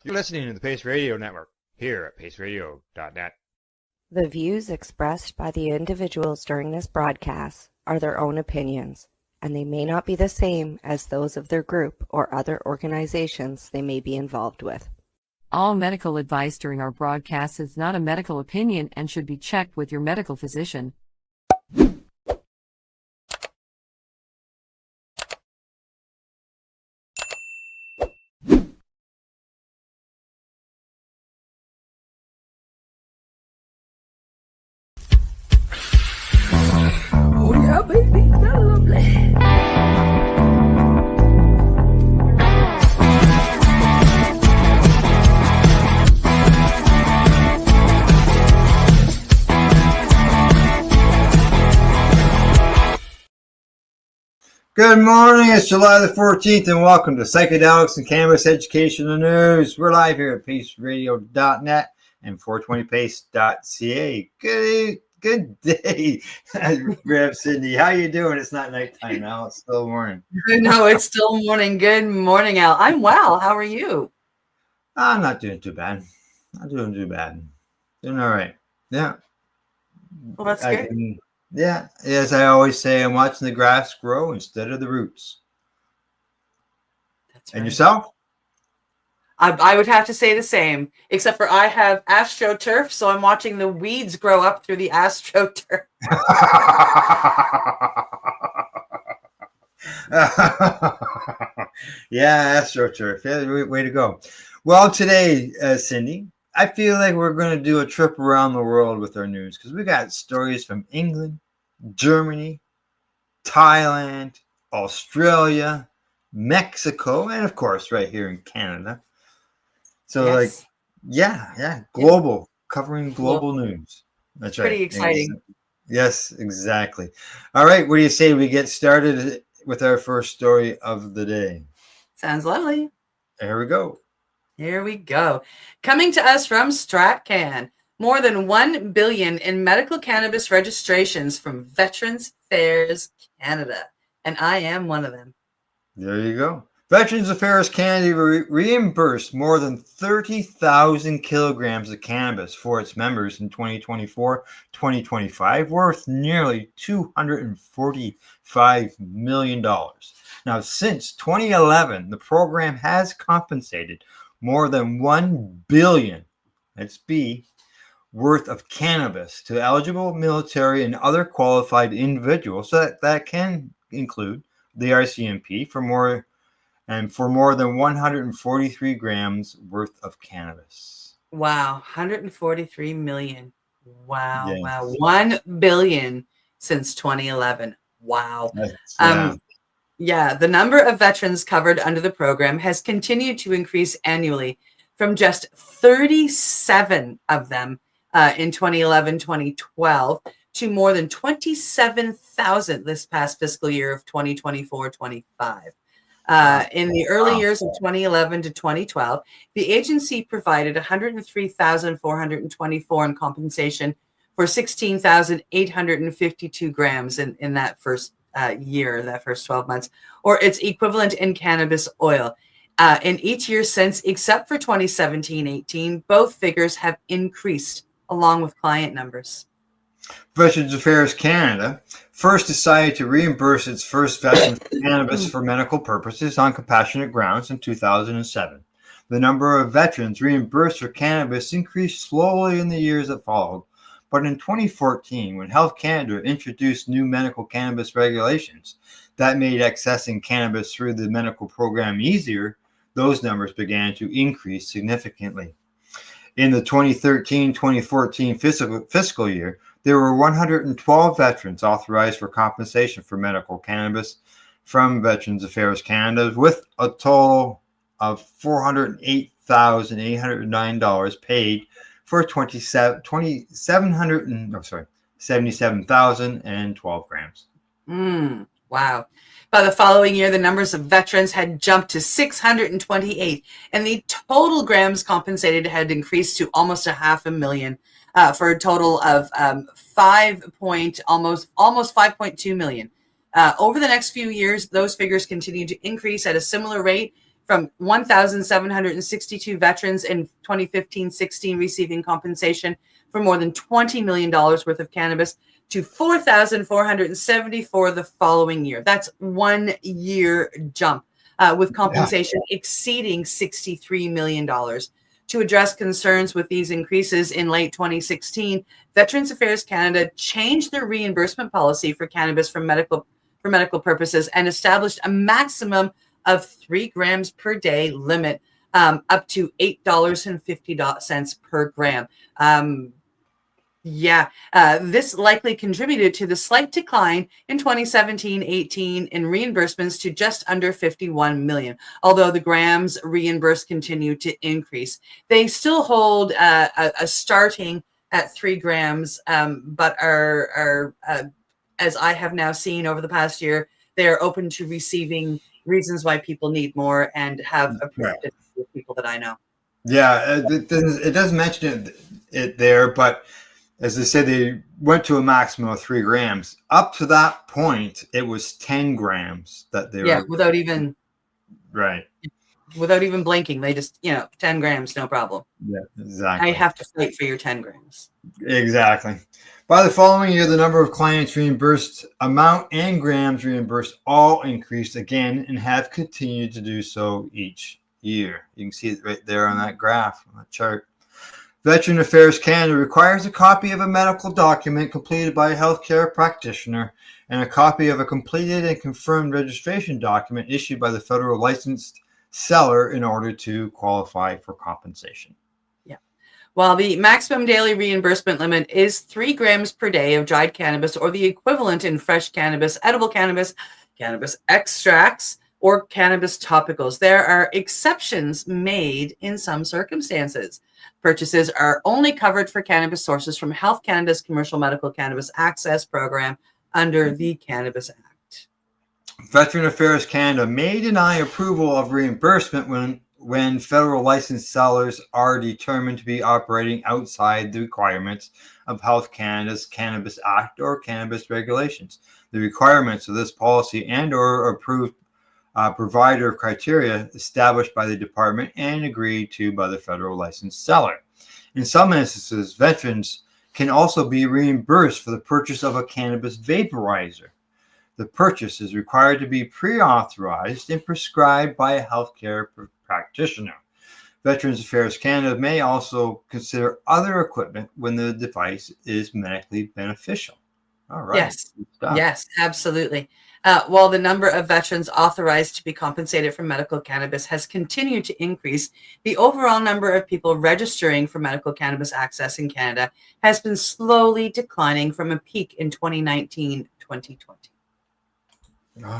You're listening to the Pace Radio Network here at paceradio.net. The views expressed by the individuals during this broadcast are their own opinions, and they may not be the same as those of their group or other organizations they may be involved with. All medical advice during our broadcast is not a medical opinion and should be checked with your medical physician. Oh yeah, baby, that's lovely. Good morning, it's July the 14th, and welcome to Psychedelics and Cannabis Education and News. We're live here at paceradio.net and 420pace.ca. Good day, Rev Cindy. How you doing? It's not nighttime now, it's still morning. No, it's still morning. Good morning, Al. I'm well. How are you? I'm not doing too bad. Doing all right. Yeah. Well, that's good. Yeah, as I always say, I'm watching the grass grow instead of the roots. That's right. And yourself? I would have to say the same, except for I have astroturf, so I'm watching the weeds grow up through the astroturf. Yeah, astroturf. Yeah, way to go. Well, today, Cindy, I feel like we're going to do a trip around the world with our news because we got stories from England, Germany, Thailand, Australia, Mexico, and of course, right here in Canada. So, Yes. global, covering global news. That's right. Pretty exciting. Yes, exactly. All right, what do you say we get started with our first story of the day? Sounds lovely. There we go. Here we go. Coming to us from StratCan, more than 1 billion in medical cannabis registrations from Veterans Affairs Canada. And I am one of them. There you go. Veterans Affairs Canada reimbursed more than 30,000 kilograms of cannabis for its members in 2024-2025, worth nearly $245 million. Now, since 2011, the program has compensated more than 1 billion, that's B, worth of cannabis to eligible military and other qualified individuals. So that can include the RCMP for more than 143 grams worth of cannabis. Wow, 143 million. Wow, Yes. wow. 1 billion since 2011. Wow. Yeah. The number of veterans covered under the program has continued to increase annually from just 37 of them in 2011-2012 to more than 27,000 this past fiscal year of 2024-25. In the early years of 2011 to 2012, the agency provided 103,424 in compensation for 16,852 grams in that first year, that first 12 months, or its equivalent in cannabis oil. In each year since, except for 2017-18, both figures have increased along with client numbers. Veterans Affairs Canada first decided to reimburse its first veteran for cannabis for medical purposes on compassionate grounds in 2007. The number of veterans reimbursed for cannabis increased slowly in the years that followed, but in 2014, when Health Canada introduced new medical cannabis regulations that made accessing cannabis through the medical program easier, those numbers began to increase significantly. In the 2013-2014 fiscal year, there were 112 veterans authorized for compensation for medical cannabis from Veterans Affairs Canada, with a total of $408,809 paid for 77,012 grams. Wow. By the following year, the numbers of veterans had jumped to 628, and the total grams compensated had increased to almost 500,000, for a total of almost 5.2 million. Over the next few years, those figures continue to increase at a similar rate, from 1,762 veterans in 2015-16 receiving compensation for more than $20 million worth of cannabis to 4,474 the following year. That's 1 year jump, with compensation exceeding $63 million. To address concerns with these increases in late 2016, Veterans Affairs Canada changed their reimbursement policy for cannabis for medical purposes and established a maximum of 3 grams per day limit, up to $8.50 per gram. This likely contributed to the slight decline in 2017-18 in reimbursements to just under 51 million. Although the grams reimbursed continue to increase, they still hold a starting at 3 grams, but are as I have now seen over the past year, they are open to receiving reasons why people need more and have approved it with people that I know. Yeah, it does mention it there, but as they said, they went to a maximum of 3 grams. Up to that point, it was 10 grams that they were. Without even blinking. They just, 10 grams, no problem. Yeah, exactly. I have to fight for your 10 grams. Exactly. By the following year, the number of clients reimbursed, amount, and grams reimbursed all increased again and have continued to do so each year. You can see it right there on that graph, on that chart. Veteran Affairs Canada requires a copy of a medical document completed by a healthcare practitioner and a copy of a completed and confirmed registration document issued by the federal licensed seller in order to qualify for compensation. Yeah. While the maximum daily reimbursement limit is 3 grams per day of dried cannabis or the equivalent in fresh cannabis, edible cannabis, cannabis extracts, or cannabis topicals, there are exceptions made in some circumstances. Purchases are only covered for cannabis sources from Health Canada's Commercial Medical Cannabis Access Program under the Cannabis Act. Veteran Affairs Canada may deny approval of reimbursement when federal licensed sellers are determined to be operating outside the requirements of Health Canada's Cannabis Act or cannabis regulations. The requirements of this policy and or approved provider criteria established by the department and agreed to by the federal licensed seller. In some instances, veterans can also be reimbursed for the purchase of a cannabis vaporizer. The purchase is required to be pre-authorized and prescribed by a healthcare practitioner. Veterans Affairs Canada may also consider other equipment when the device is medically beneficial. All right. Yes, absolutely. While the number of veterans authorized to be compensated for medical cannabis has continued to increase, the overall number of people registering for medical cannabis access in Canada has been slowly declining from a peak in 2019-2020.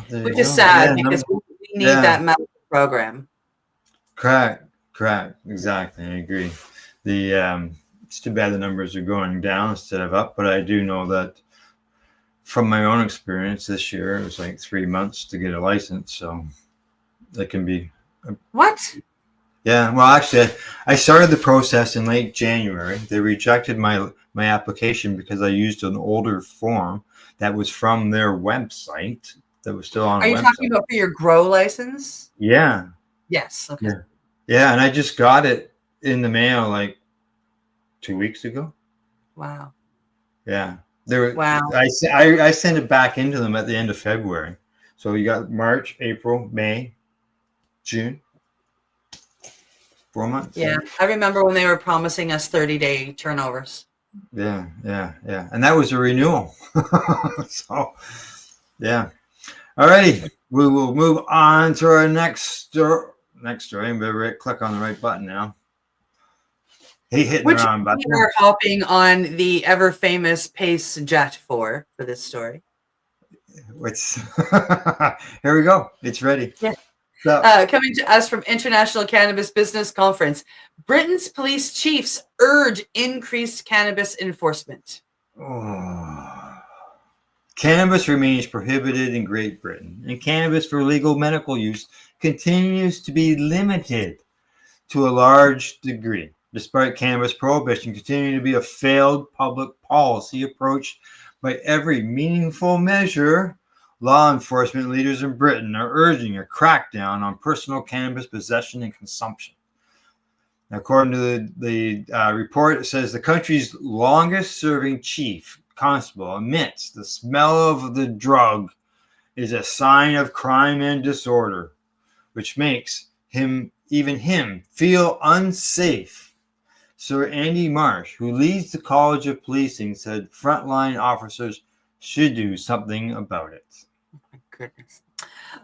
Which is sad because we need that medical program. Correct. Exactly. I agree. It's too bad the numbers are going down instead of up, but I do know that from my own experience this year, it was like 3 months to get a license. So that can be. What? Yeah. Well, actually, I started the process in late January. They rejected my application because I used an older form that was from their website that was still on. Are you talking about for your grow license? Yeah. Yes. Okay. Yeah. And I just got it in the mail like 2 weeks ago. Wow. Yeah. Wow. I sent it back into them at the end of February. So you got March, April, May, June. 4 months. Yeah. I remember when they were promising us 30-day turnovers. Yeah. And that was a renewal. So, yeah. All righty. We will move on to our next story. Better click on the right button now. Hitting Which the wrong button. we are hopping on the ever famous Pace jet for this story. Here we go. It's ready. Yeah. So, coming to us from International Cannabis Business Conference, Britain's police chiefs urge increased cannabis enforcement. Cannabis remains prohibited in Great Britain, and cannabis for legal medical use continues to be limited to a large degree, despite cannabis prohibition continuing to be a failed public policy approach by every meaningful measure. Law enforcement leaders in Britain are urging a crackdown on personal cannabis possession and consumption. According to the report, it says the country's longest-serving chief constable admits the smell of the drug is a sign of crime and disorder, which makes him feel unsafe. Sir Andy Marsh, who leads the College of Policing, said frontline officers should do something about it. Oh my goodness.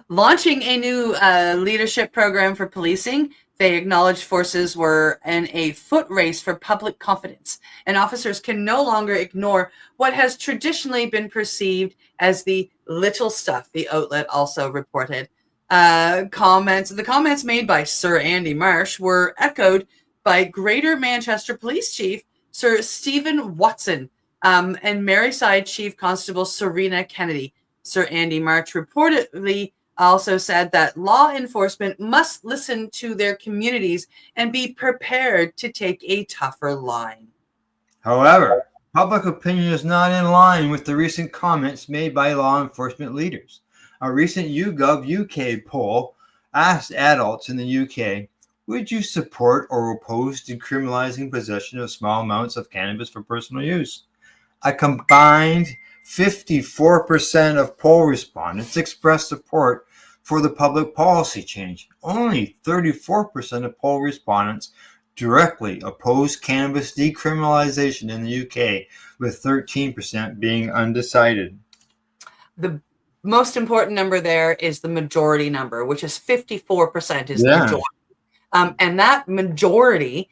Launching a new leadership program for policing, they acknowledged forces were in a foot race for public confidence, and officers can no longer ignore what has traditionally been perceived as the little stuff, the outlet also reported. The comments made by Sir Andy Marsh were echoed by Greater Manchester Police Chief Sir Stephen Watson and Maryside Chief Constable Serena Kennedy. Sir Andy Marsh reportedly also said that law enforcement must listen to their communities and be prepared to take a tougher line. However, public opinion is not in line with the recent comments made by law enforcement leaders. A recent YouGov UK poll asked adults in the UK, would you support or oppose decriminalizing possession of small amounts of cannabis for personal use? A combined 54% of poll respondents expressed support for the public policy change. Only 34% of poll respondents directly opposed cannabis decriminalization in the UK, with 13% being undecided. The most important number there is the majority number, which is 54% is the majority. And that majority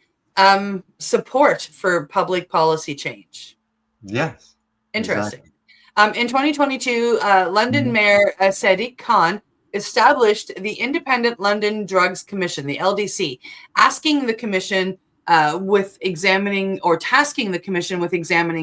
support for public policy change. Yes. Interesting. Exactly. In 2022, London Mayor Sadiq Khan established the Independent London Drugs Commission, the LDC, tasking the commission with examining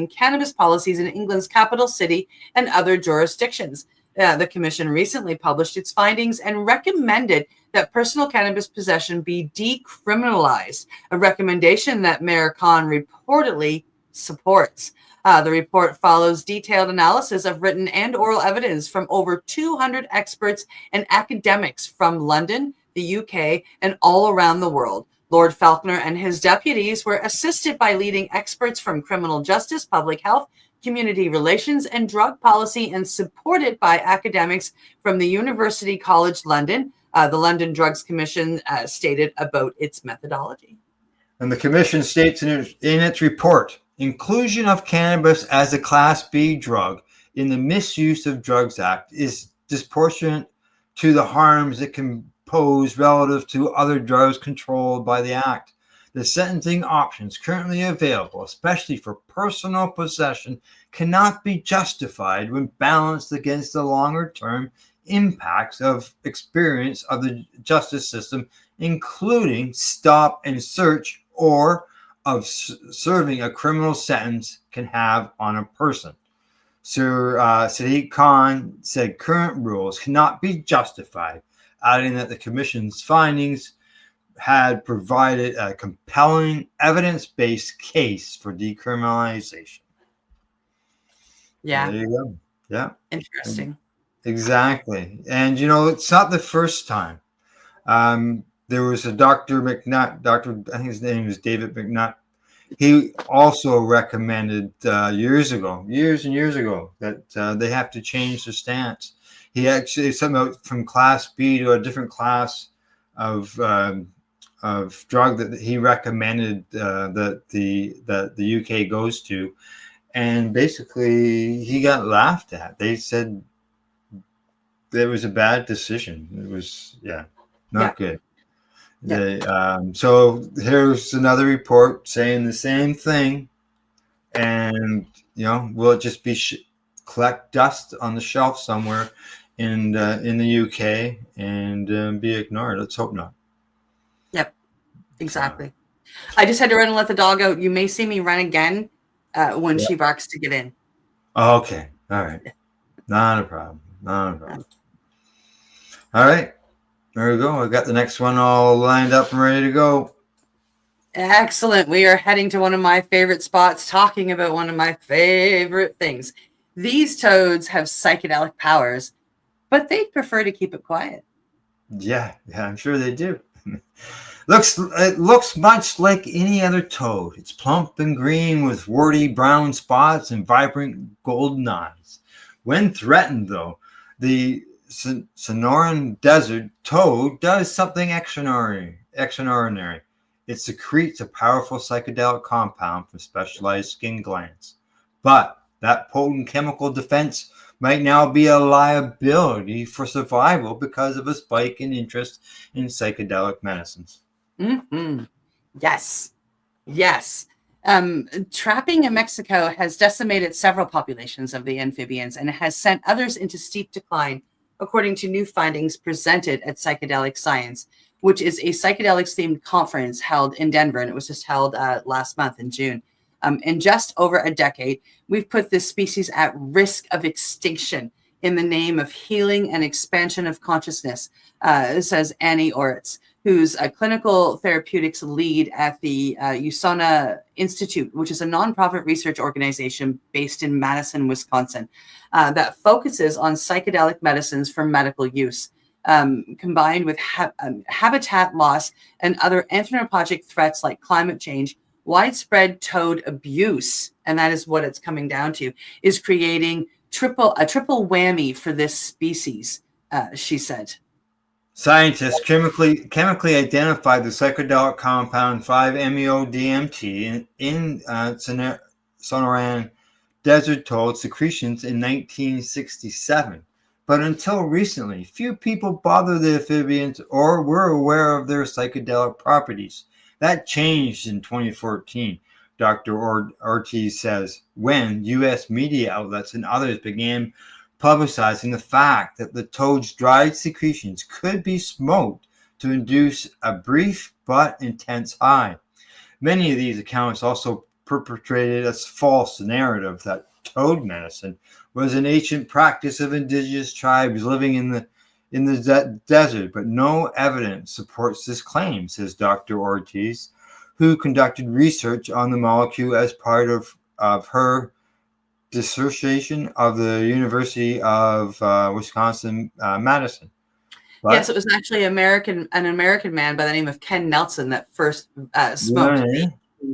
cannabis policies in England's capital city and other jurisdictions. The commission recently published its findings and recommended that personal cannabis possession be decriminalized, a recommendation that Mayor Khan reportedly supports. The report follows detailed analysis of written and oral evidence from over 200 experts and academics from London, the UK, and all around the world. Lord Falconer and his deputies were assisted by leading experts from criminal justice, public health, community relations, and drug policy, and supported by academics from the University College London. The London Drugs Commission stated about its methodology. And the commission states in its report, inclusion of cannabis as a Class B drug in the Misuse of Drugs Act is disproportionate to the harms it can pose relative to other drugs controlled by the Act. The sentencing options currently available, especially for personal possession, cannot be justified when balanced against the longer-term impacts of experience of the justice system, including stop and search or of serving a criminal sentence can have on a person. Sir Sadiq Khan said current rules cannot be justified, adding that the commission's findings had provided a compelling evidence-based case for decriminalization. Yeah. There you go. Yeah. Interesting. Exactly. And, it's not the first time. There was a Dr. McNutt, I think his name was David McNutt. He also recommended years and years ago that they have to change the stance. He actually something from Class B to a different class of drug that he recommended that the UK goes to, and basically he got laughed at. They said it was a bad decision. It was not good. So here's another report saying the same thing, and will it just be collect dust on the shelf somewhere in the UK and be ignored? Let's hope not. Yep, exactly. I just had to run and let the dog out. You may see me run again when she barks to get in. Okay, all right, not a problem. All right. There we go. I got the next one all lined up and ready to go. Excellent. We are heading to one of my favorite spots, talking about one of my favorite things. These toads have psychedelic powers, but they'd prefer to keep it quiet. Yeah, I'm sure they do. It looks much like any other toad. It's plump and green with warty brown spots and vibrant golden eyes. When threatened, though, the Sonoran desert toad does something extraordinary. It secretes a powerful psychedelic compound from specialized skin glands. But that potent chemical defense might now be a liability for survival because of a spike in interest in psychedelic medicines. Mm-hmm. Yes. Trapping in Mexico has decimated several populations of the amphibians and has sent others into steep decline, according to new findings presented at Psychedelic Science, which is a psychedelics-themed conference held in Denver, and it was just held last month in June. In just over a decade, we've put this species at risk of extinction in the name of healing and expansion of consciousness, says Annie Oritz, who's a clinical therapeutics lead at the USANA Institute, which is a nonprofit research organization based in Madison, Wisconsin, that focuses on psychedelic medicines for medical use, combined with habitat loss and other anthropologic threats like climate change. Widespread toad abuse, and that is what it's coming down to, is creating a triple whammy for this species, she said. Scientists chemically identified the psychedelic compound 5-MeO-DMT in Sonoran desert toad secretions in 1967. But until recently, few people bothered the amphibians or were aware of their psychedelic properties. That changed in 2014, Dr. Ortiz says, when U.S. media outlets and others began publicizing the fact that the toad's dried secretions could be smoked to induce a brief but intense high. Many of these accounts also perpetrated a false narrative that toad medicine was an ancient practice of indigenous tribes living in the desert, but no evidence supports this claim, says Dr. Ortiz, who conducted research on the molecule as part of her dissertation of the University of Wisconsin, Madison. But, yes, it was actually an American man by the name of Ken Nelson that first smoked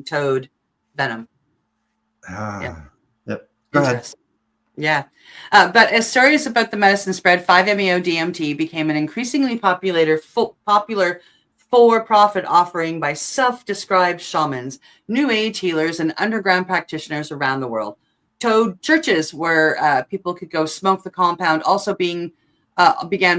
toad venom. Yep. Go ahead. Yeah. But as stories about the medicine spread, 5-MeO-DMT became an increasingly popular for-profit offering by self-described shamans, New Age healers, and underground practitioners around the world. Toad churches where people could go smoke the compound also began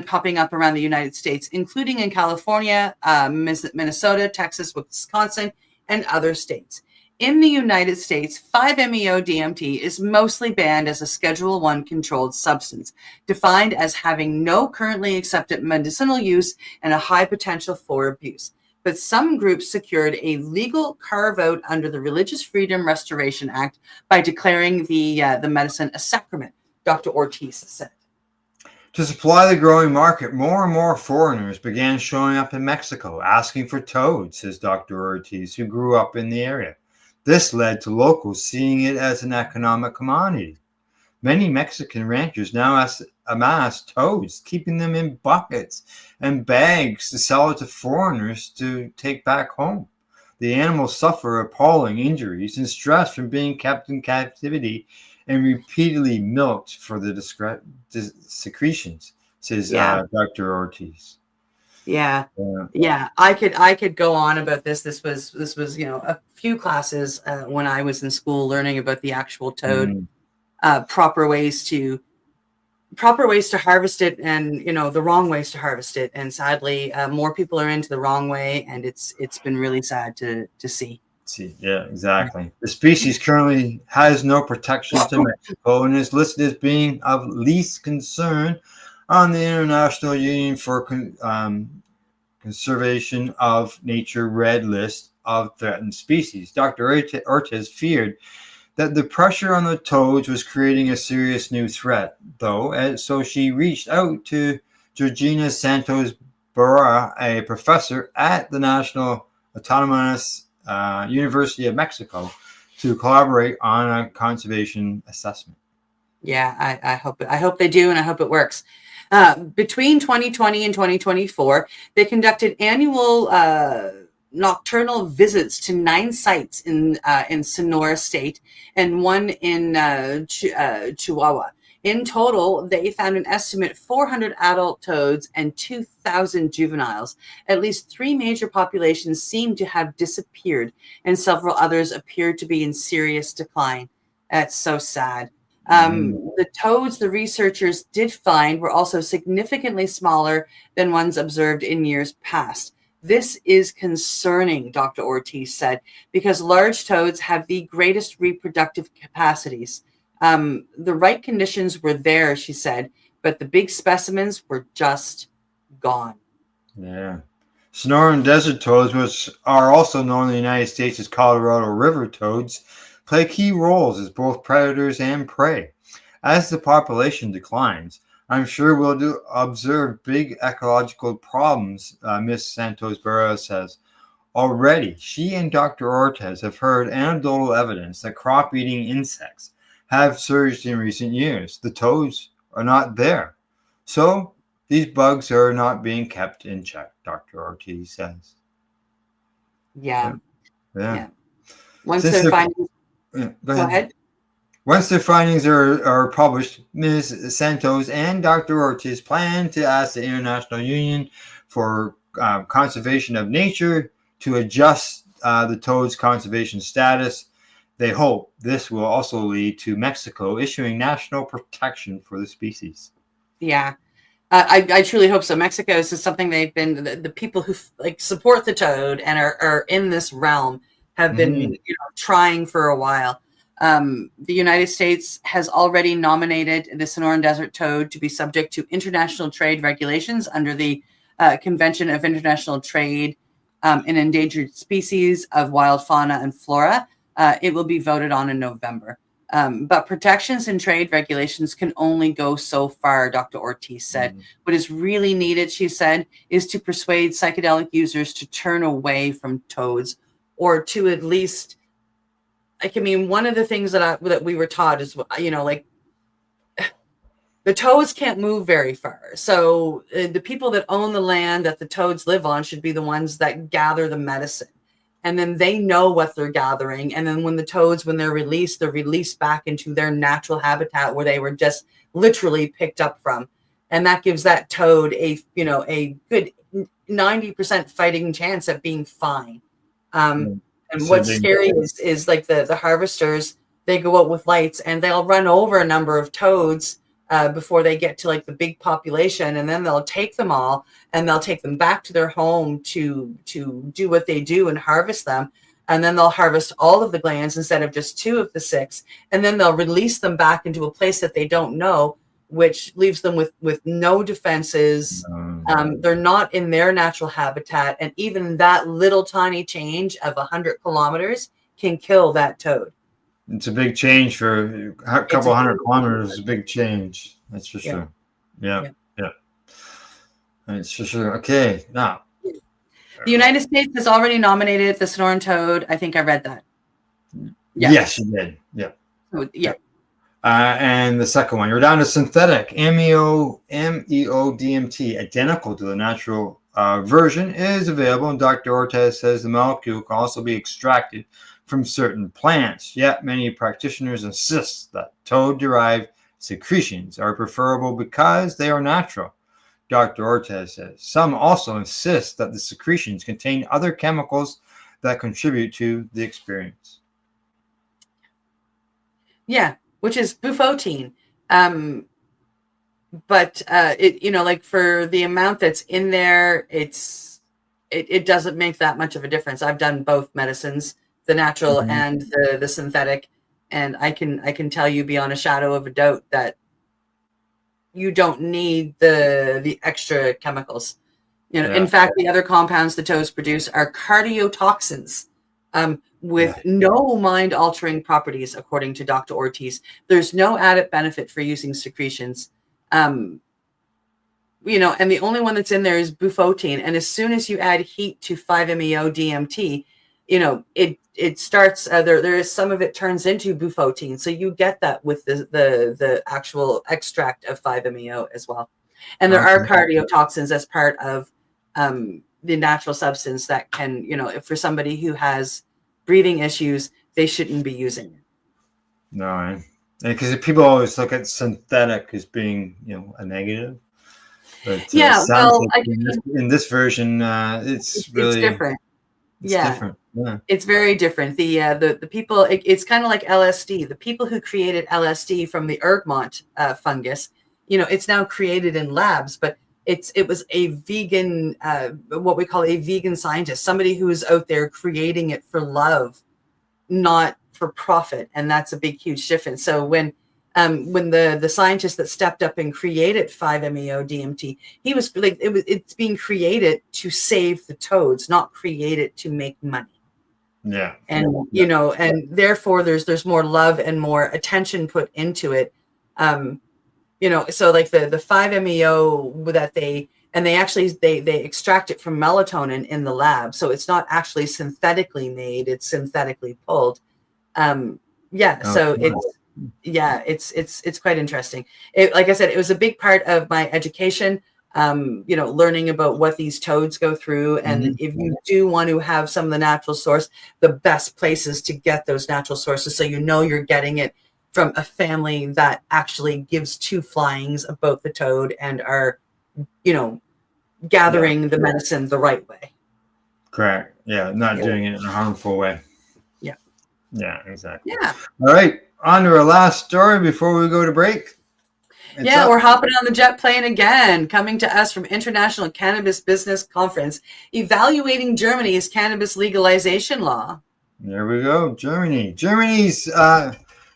popping up around the United States, including in California, Minnesota, Texas, Wisconsin, and other states. In the United States, 5-MeO-DMT is mostly banned as a Schedule I controlled substance, defined as having no currently accepted medicinal use and a high potential for abuse. But some groups secured a legal carve-out under the Religious Freedom Restoration Act by declaring the medicine a sacrament, Dr. Ortiz said. To supply the growing market, more and more foreigners began showing up in Mexico asking for toads, says Dr. Ortiz, who grew up in the area. This led to locals seeing it as an economic commodity. Many Mexican ranchers now amass toads, keeping them in buckets and bags to sell it to foreigners to take back home. The animals suffer appalling injuries and stress from being kept in captivity and repeatedly milked for the secretions, says Dr. Ortiz. Yeah. I could go on about this. This was a few classes when I was in school learning about the actual toad, proper ways to harvest it, and the wrong ways to harvest it. And sadly, more people are into the wrong way, and it's been really sad to see. Yeah, exactly. The species currently has no protections in Mexico and is listed as being of least concern on the International Union for Conservation of Nature Red List of Threatened Species. Dr. Ortiz feared that the pressure on the toads was creating a serious new threat, though, and so she reached out to Georgina Santos Barra, a professor at the National Autonomous University of Mexico, to collaborate on a conservation assessment. Yeah, I hope they do, and I hope it works. Between 2020 and 2024, they conducted annual nocturnal visits to 9 sites in Sonora State and one in Chihuahua. In total, they found an estimate 400 adult toads and 2,000 juveniles. At least 3 major populations seem to have disappeared, and several others appear to be in serious decline. That's so sad. The toads the researchers did find were also significantly smaller than ones observed in years past. This is concerning, Dr. Ortiz said, because large toads have the greatest reproductive capacities. The right conditions were there, she said, but the big specimens were just gone. Yeah. Sonoran desert toads, which are also known in the United States as Colorado River toads, play key roles as both predators and prey. As the population declines, I'm sure we'll observe big ecological problems, Ms. Santos Barra says. Already, she and Dr. Ortiz have heard anecdotal evidence that crop-eating insects have surged in recent years. The toads are not there. So these bugs are not being kept in check, Dr. Ortiz says. Yeah. Once Since their findings... Go ahead. Once their findings are published, Ms. Santos and Dr. Ortiz plan to ask the International Union for Conservation of Nature to adjust the toad's conservation status. They hope this will also lead to Mexico issuing national protection for the species. Yeah, I truly hope so. Mexico is something they've been, the people who support the toad and are in this realm have been trying for a while. The United States has already nominated the Sonoran Desert toad to be subject to international trade regulations under the Convention of International Trade in Endangered Species of Wild Fauna and Flora. It will be voted on in November. But protections and trade regulations can only go so far, Dr. Ortiz said. What is really needed, she said, is to persuade psychedelic users to turn away from toads, or to at least, one of the things that we were taught is, the toads can't move very far. So the people that own the land that the toads live on should be the ones that gather the medicine. And then they know what they're gathering. And then when they're released back into their natural habitat where they were just literally picked up from. And that gives that toad a good 90% fighting chance at being fine. And what's scary is like the harvesters, they go out with lights and they'll run over a number of toads before they get to like the big population, and then they'll take them all and they'll take them back to their home to do what they do and harvest them. And then they'll harvest all of the glands instead of just 2 of the 6. And then they'll release them back into a place that they don't know, which leaves them with no defenses. They're not in their natural habitat. And even that little tiny change of 100 kilometers can kill that toad. It's a big change for a couple 100 kilometers. Is a big change. That's for sure. Yeah. That's for sure. Okay. Now, the United States has already nominated the Sonoran toad. I think I read that. Yeah. Yes, you did. Yeah. And the second one, you're down to synthetic MEO DMT, identical to the natural version, is available. And Dr. Ortiz says the molecule can also be extracted from certain plants. Yet many practitioners insist that toad-derived secretions are preferable because they are natural. Dr. Ortiz says some also insist that the secretions contain other chemicals that contribute to the experience. Yeah, which is bufotein. But it, for the amount that's in there, it doesn't make that much of a difference. I've done both medicines, the natural and the synthetic, and I can tell you beyond a shadow of a doubt that you don't need the extra chemicals. In fact, the other compounds the toads produce are cardiotoxins with no mind-altering properties, according to Dr. Ortiz. There's no added benefit for using secretions. And the only one that's in there is bufotein. And as soon as you add heat to 5-MeO DMT, it starts there is some of it turns into bufotein. So you get that with the actual extract of 5-MeO as well. And there are Okay. cardiotoxins as part of the natural substance that can, if for somebody who has breathing issues, they shouldn't be using it. No, because people always look at synthetic as being, a negative. But it Yeah, sounds well, like in this version, it's really different. it's different. Yeah. It's very different. The people, it's kind of like LSD. The people who created LSD from the ergmont fungus, it's now created in labs, but it was a vegan, what we call a vegan scientist, somebody who is out there creating it for love, not for profit. And that's a big, huge difference. So when the scientist that stepped up and created 5-MeO DMT, he was like, it's being created to save the toads, not created to make money. Yeah. And and therefore there's more love and more attention put into it. So like the 5-MeO that they extract it from melatonin in the lab, so it's not actually synthetically made, it's synthetically pulled. So it's quite interesting. Like I said, it was a big part of my education, learning about what these toads go through. And if you do want to have some of the natural source, the best places to get those natural sources, so you're getting it from a family that actually gives two flyings about the toad and are, gathering the medicine the right way. Correct. Yeah, not doing it in a harmful way. Yeah. Yeah, exactly. Yeah. All right, on to our last story before we go to break. We're hopping on the jet plane again, coming to us from International Cannabis Business Conference, evaluating Germany's cannabis legalization law. There we go. Germany's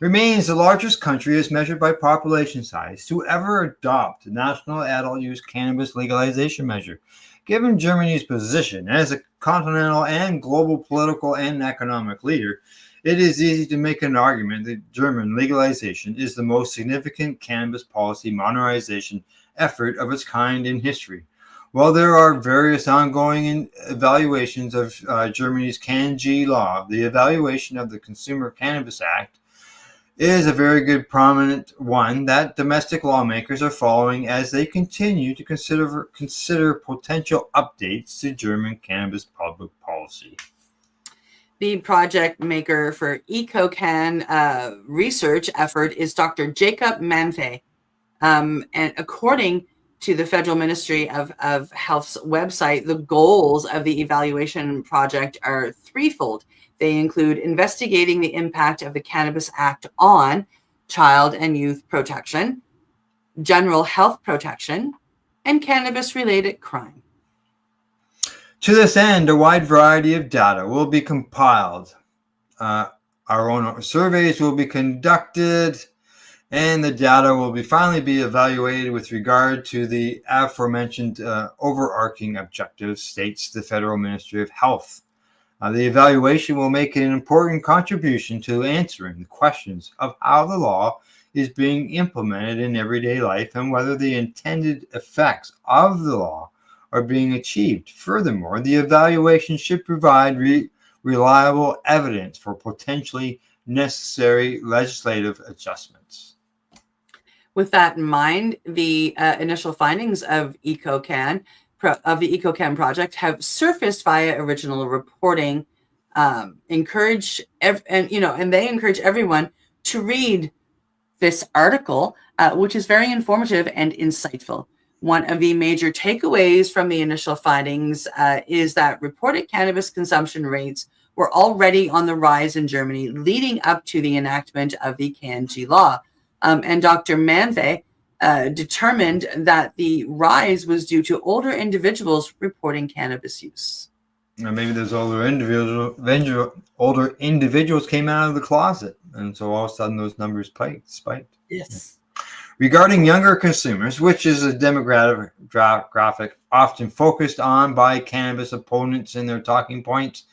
remains the largest country as measured by population size to ever adopt a national adult use cannabis legalization measure. Given Germany's position as a continental and global political and economic leader, it is easy to make an argument that German legalization is the most significant cannabis policy modernization effort of its kind in history. While there are various ongoing evaluations of Germany's CanG law, the evaluation of the Consumer Cannabis Act is a very good prominent one that domestic lawmakers are following as they continue to consider potential updates to German cannabis public policy. The project maker for EcoCan research effort is Dr. Jacob Manthe. And according to the Federal Ministry of Health's website, the goals of the evaluation project are threefold. They include investigating the impact of the Cannabis Act on child and youth protection, general health protection, and cannabis-related crime. To this end, a wide variety of data will be compiled. Our own surveys will be conducted, and the data will finally be evaluated with regard to the aforementioned overarching objectives, states the Federal Ministry of Health. The evaluation will make an important contribution to answering the questions of how the law is being implemented in everyday life and whether the intended effects of the law are being achieved. Furthermore, the evaluation should provide reliable evidence for potentially necessary legislative adjustments. With that in mind, the initial findings of the EcoCan project have surfaced via original reporting. They encourage everyone to read this article, which is very informative and insightful. One of the major takeaways from the initial findings is that reported cannabis consumption rates were already on the rise in Germany leading up to the enactment of the CanG law. And Dr. Manthe determined that the rise was due to older individuals reporting cannabis use. Now maybe those older individuals came out of the closet, and so all of a sudden those numbers spiked. Yes. Regarding younger consumers, which is a demographic often focused on by cannabis opponents in their talking points,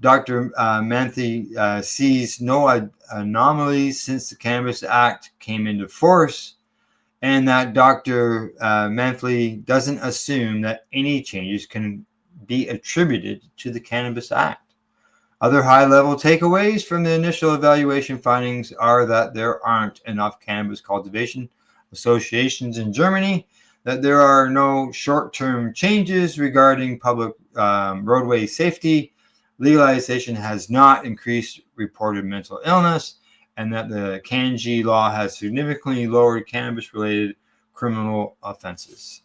Dr. Manthe sees no anomalies since the Cannabis Act came into force, and that Dr. Manthe doesn't assume that any changes can be attributed to the Cannabis Act. Other high-level takeaways from the initial evaluation findings are that there aren't enough cannabis cultivation associations in Germany, that there are no short-term changes regarding public roadway safety. Legalization has not increased reported mental illness, and that the Kanji law has significantly lowered cannabis-related criminal offenses.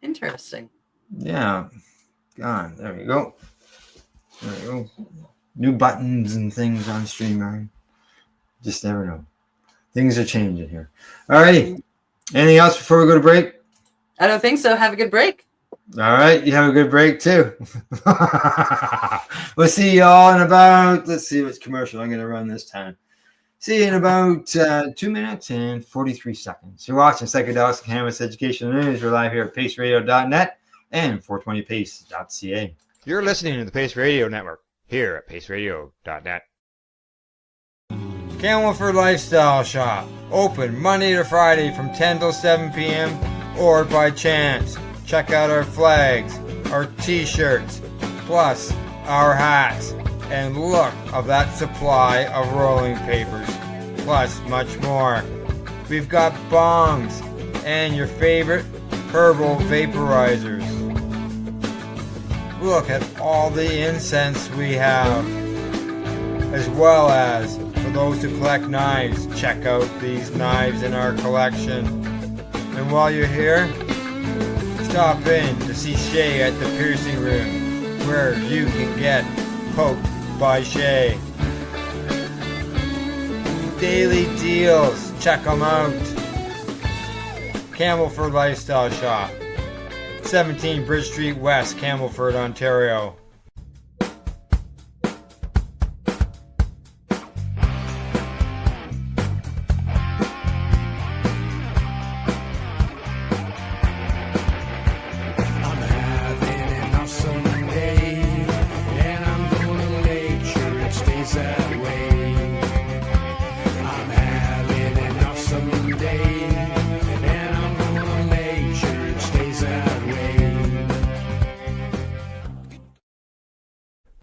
Interesting. Yeah. God, there you go. There you go. New buttons and things on StreamYard. Just never know. Things are changing here. All righty. Anything else before we go to break? I don't think so. Have a good break. All right. You have a good break too. We'll see you all in about, let's see what's commercial I'm going to run this time. See you in about 2 minutes and 43 seconds. You're watching Psychedelics Cannabis Educational News. We're live here at paceradio.net and 420pace.ca. You're listening to the Pace Radio Network here at paceradio.net. Campbellford Lifestyle Shop. Open Monday to Friday from 10 till 7 p.m. or by chance. Check out our flags, our t-shirts, plus our hats. And look of that supply of rolling papers, plus much more. We've got bongs and your favorite herbal vaporizers. Look at all the incense we have, as well as for those who collect knives, check out these knives in our collection. And while you're here, stop in to see Shay at the piercing room, where you can get poked by Shay. Daily deals, check them out. Campbellford Lifestyle Shop, 17 Bridge Street West, Campbellford, Ontario.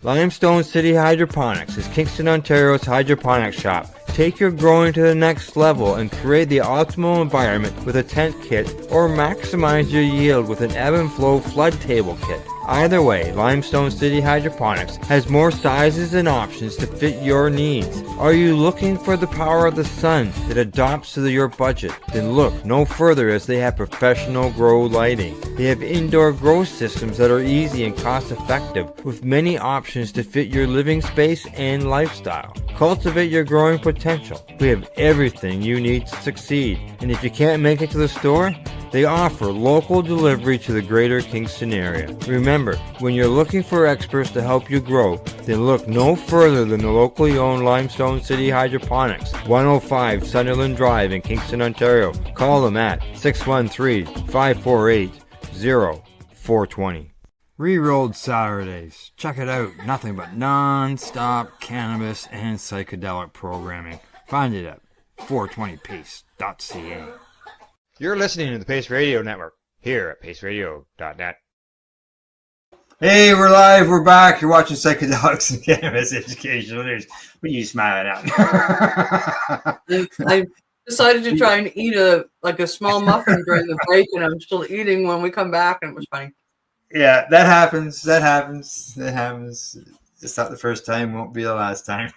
Limestone City Hydroponics is Kingston, Ontario's hydroponics shop. Take your growing to the next level and create the optimal environment with a tent kit, or maximize your yield with an ebb and flow flood table kit. Either way, Limestone City Hydroponics has more sizes and options to fit your needs. Are you looking for the power of the sun that adapts to your budget? Then look no further, as they have professional grow lighting. They have indoor grow systems that are easy and cost effective, with many options to fit your living space and lifestyle. Cultivate your growing potential. We have everything you need to succeed. And if you can't make it to the store, they offer local delivery to the greater Kingston area. Remember, when you're looking for experts to help you grow, then look no further than the locally owned Limestone City Hydroponics, 105 Sunderland Drive in Kingston, Ontario. Call them at 613-548-0420. Rerolled Saturdays. Check it out. Nothing but non-stop cannabis and psychedelic programming. Find it at 420pace.ca. You're listening to the Pace Radio Network here at paceradio.net. Hey, we're live. We're back. You're watching Psychedelics and Cannabis Educational News. What are you smiling at? I decided to try and eat a small muffin during the break, and I'm still eating when we come back, and it was funny. Yeah, that happens. That happens. It's not the first time. Won't be the last time.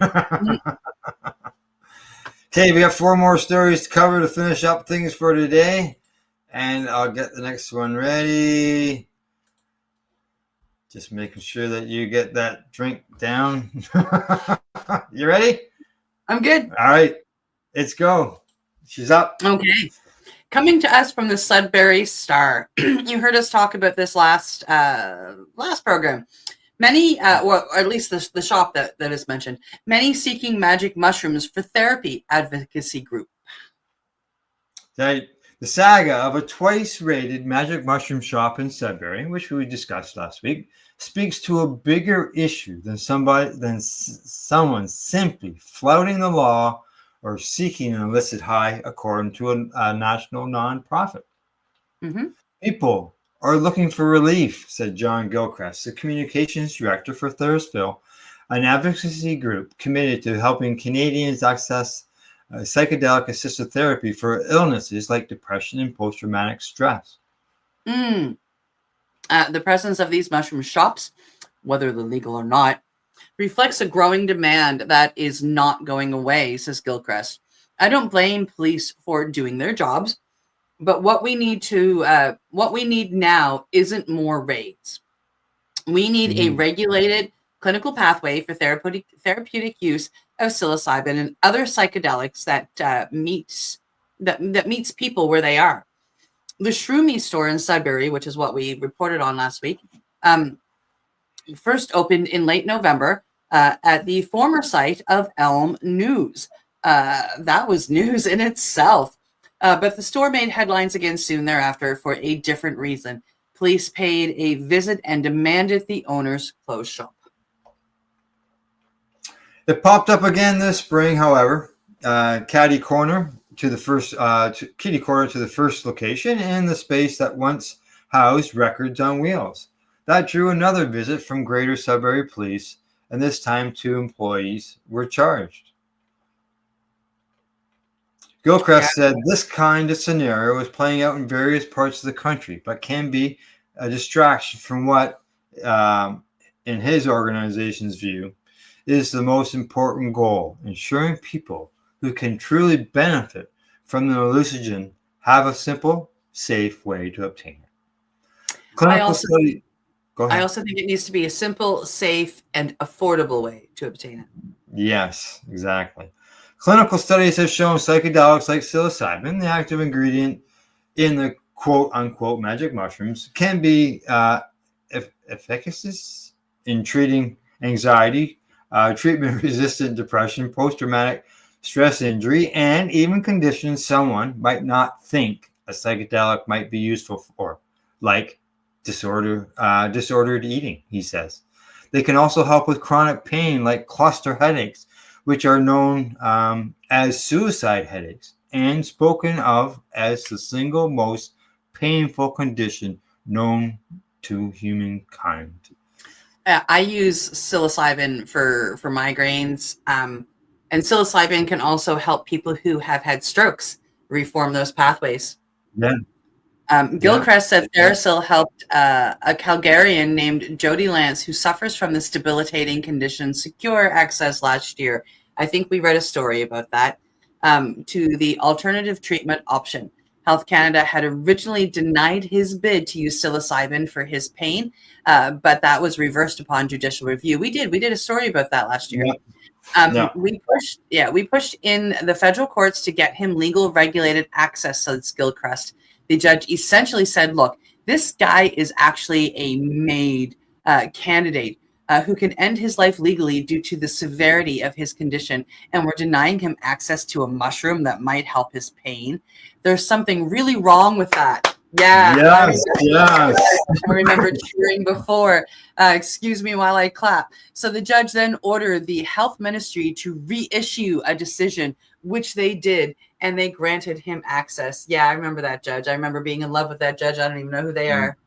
Okay, we got 4 more stories to cover to finish up things for today. And I'll get the next one ready. Just making sure that you get that drink down. You ready? I'm good. All right, let's go. She's up. Okay. Coming to us from the Sudbury Star. You heard us talk about this last program. Many, or at least the shop that is mentioned, many seeking magic mushrooms for therapy advocacy group. The saga of a twice-rated magic mushroom shop in Sudbury, which we discussed last week, speaks to a bigger issue than someone simply flouting the law or seeking an illicit high, according to a national nonprofit. Mm-hmm. People are looking for relief, said John Gilchrist, the communications director for Thursville, an advocacy group committed to helping Canadians access psychedelic assisted therapy for illnesses like depression and post-traumatic stress. The presence of these mushroom shops, whether they're legal or not, reflects a growing demand that is not going away, says Gilchrist. I don't blame police for doing their jobs, but what we need now isn't more raids. We need a regulated clinical pathway for therapeutic use of psilocybin and other psychedelics that meets people where they are. The Shroomy store in Sudbury, which is what we reported on last week, first opened in late November at the former site of Elm News. That was news in itself. But the store made headlines again soon thereafter for a different reason. Police paid a visit and demanded the owners close shop. It popped up again this spring, however. Kitty corner to the first location in the space that once housed Records on Wheels. That drew another visit from Greater Sudbury Police, and this time 2 employees were charged. Gilchrist said this kind of scenario is playing out in various parts of the country, but can be a distraction from what, in his organization's view, is the most important goal: ensuring people who can truly benefit from the hallucinogen have a simple, safe way to obtain it. I also think it needs to be a simple, safe, and affordable way to obtain it. Yes, exactly. Clinical studies have shown psychedelics like psilocybin, the active ingredient in the quote-unquote magic mushrooms, can be efficacious in treating anxiety, treatment-resistant depression, post-traumatic stress injury, and even conditions someone might not think a psychedelic might be useful for, like disordered eating, he says. They can also help with chronic pain like cluster headaches, which are known as suicide headaches and spoken of as the single most painful condition known to humankind. I use psilocybin for migraines, and psilocybin can also help people who have had strokes reform those pathways. Yeah. Gilchrist said Therasil helped a Calgarian named Jody Lance, who suffers from this debilitating condition, secure access last year. I think we read a story about that, to the alternative treatment option. Health Canada had originally denied his bid to use psilocybin for his pain, but that was reversed upon judicial review. We did a story about that last year. We pushed in the federal courts to get him legal regulated access, said Gilchrist. The judge essentially said, look, this guy is actually a made candidate who can end his life legally due to the severity of his condition, and we're denying him access to a mushroom that might help his pain. There's something really wrong with that. Yeah. Yes. I remember cheering before. Excuse me while I clap. So the judge then ordered the health ministry to reissue a decision, which they did, and they granted him access. Yeah, I remember that judge. I remember being in love with that judge. I don't even know who they are.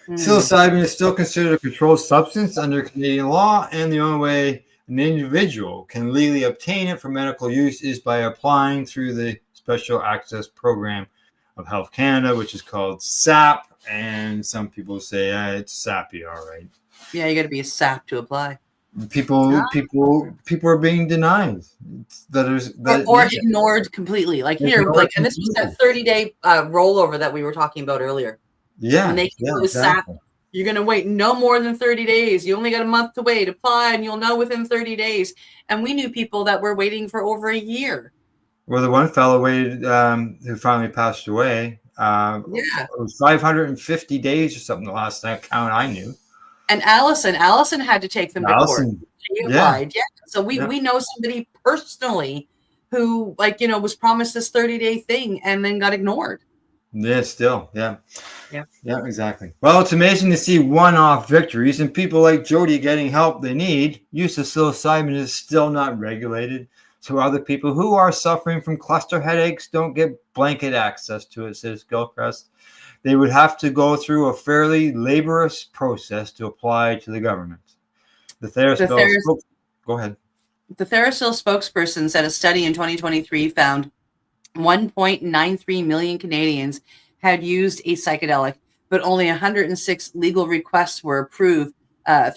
Psilocybin is still considered a controlled substance under Canadian law, and the only way an individual can legally obtain it for medical use is by applying through the Special Access Program of Health Canada, which is called SAP, and some people say it's SAPy, all right. Yeah, you got to be a SAP to apply. People are being denied or ignored completely. And this was that 30-day rollover that we were talking about earlier. Yeah, when they came with SAP, you're going to wait no more than 30 days. You only got a month to wait. Apply, and you'll know within 30 days. And we knew people that were waiting for over a year. Well, the one fellow waited, who finally passed away. It was 550 days or something the last count I knew. And Allison had to take them to court. She applied. Yeah. So we know somebody personally who was promised this 30-day thing and then got ignored. Yeah, still. Yeah, exactly. Well, it's amazing to see one-off victories and people like Jody getting help they need. Use of psilocybin is still not regulated, so other people who are suffering from cluster headaches don't get blanket access to it, says Gilchrist. They would have to go through a fairly laborious process to apply to the government. Go ahead. The TheraSil spokesperson said a study in 2023 found 1.93 million Canadians had used a psychedelic, but only 106 legal requests were approved